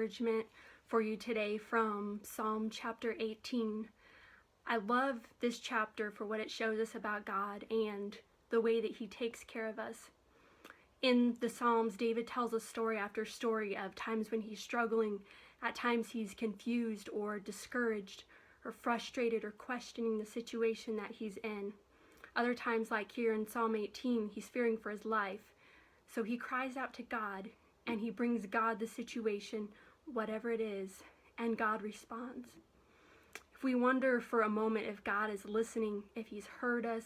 encouragement for you today from Psalm chapter 18. I love this chapter for what it shows us about God and the way that he takes care of us. In the Psalms, David tells us story after story of times when he's struggling, at times he's confused or discouraged or frustrated or questioning the situation that he's in. Other times, like here in Psalm 18, he's fearing for his life. So he cries out to God and he brings God the situation, whatever it is, and God responds. If we wonder for a moment if God is listening, if he's heard us,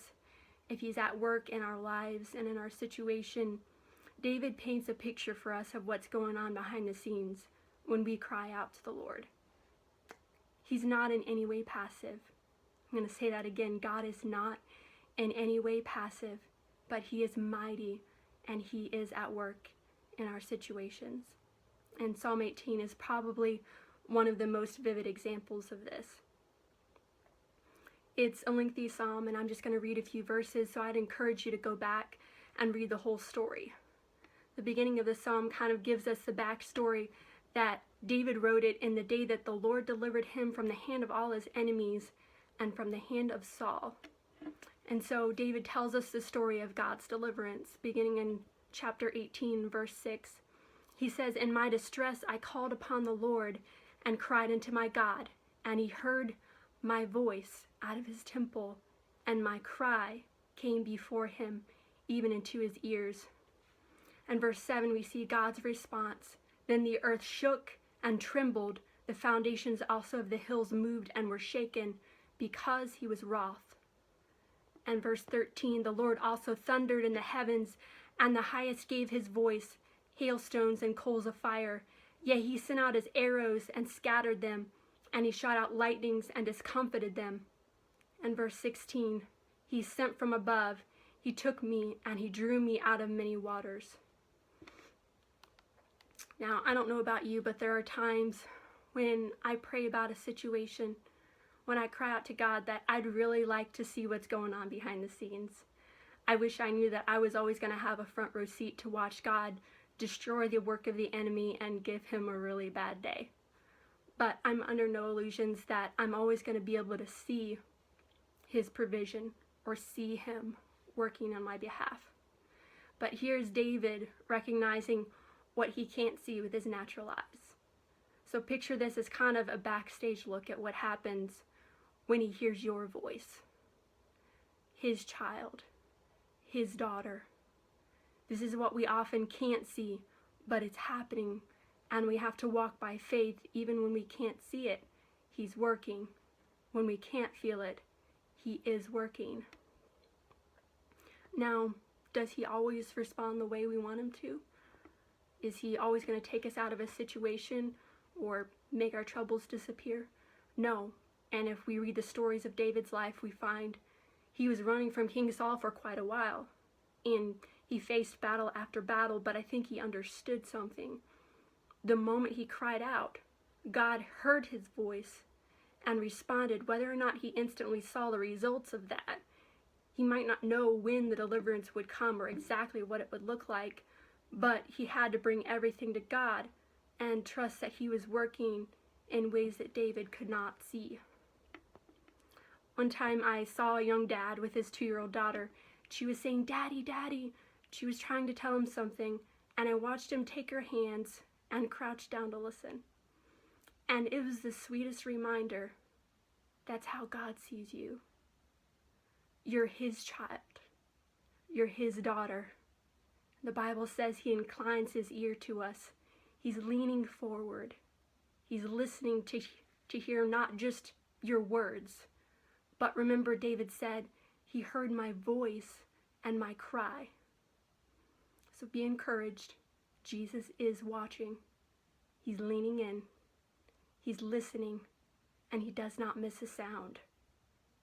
if he's at work in our lives and in our situation, David paints a picture for us of what's going on behind the scenes when we cry out to the Lord. He's not in any way passive. I'm going to say that again. God is not in any way passive, but he is mighty and he is at work in our situations. And Psalm 18 is probably one of the most vivid examples of this. It's a lengthy psalm, and I'm just going to read a few verses, so I'd encourage you to go back and read the whole story. The beginning of the psalm kind of gives us the backstory that David wrote it in the day that the Lord delivered him from the hand of all his enemies and from the hand of Saul. And so David tells us the story of God's deliverance, beginning in chapter 18, verse 6. He says, "In my distress I called upon the Lord and cried unto my God, and he heard my voice out of his temple, and my cry came before him, even into his ears." And verse 7, we see God's response. "Then the earth shook and trembled, the foundations also of the hills moved and were shaken, because he was wroth." And verse 13, "The Lord also thundered in the heavens, and the highest gave his voice, hailstones and coals of fire. Yea, he sent out his arrows and scattered them, and he shot out lightnings and discomfited them." And verse 16, "He sent from above, he took me, and he drew me out of many waters." Now, I don't know about you, but there are times when I pray about a situation, when I cry out to God, that I'd really like to see what's going on behind the scenes. I wish I knew that I was always going to have a front row seat to watch God destroy the work of the enemy and give him a really bad day. But I'm under no illusions that I'm always going to be able to see his provision or see him working on my behalf. But here's David recognizing what he can't see with his natural eyes. So picture this as kind of a backstage look at what happens when he hears your voice. His child, his daughter. This is what we often can't see, but it's happening, and we have to walk by faith even when we can't see it. He's working. When we can't feel it, he is working. Now, does he always respond the way we want him to? Is he always going to take us out of a situation or make our troubles disappear? No. And if we read the stories of David's life, we find he was running from King Saul for quite a while. And he faced battle after battle, but I think he understood something. The moment he cried out, God heard his voice and responded. Whether or not he instantly saw the results of that, he might not know when the deliverance would come or exactly what it would look like, but he had to bring everything to God and trust that he was working in ways that David could not see. One time I saw a young dad with his 2-year-old daughter. She was saying, "Daddy, Daddy." She was trying to tell him something, and I watched him take her hands and crouch down to listen. And it was the sweetest reminder. That's how God sees you. You're his child. You're his daughter. The Bible says he inclines his ear to us. He's leaning forward. He's listening to hear not just your words, but remember David said, he heard my voice and my cry. So be encouraged. Jesus is watching. He's leaning in. He's listening, and he does not miss a sound.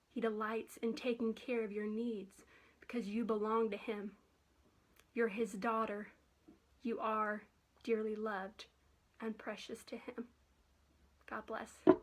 He delights in taking care of your needs because you belong to him. You're his daughter. You are dearly loved and precious to him. God bless.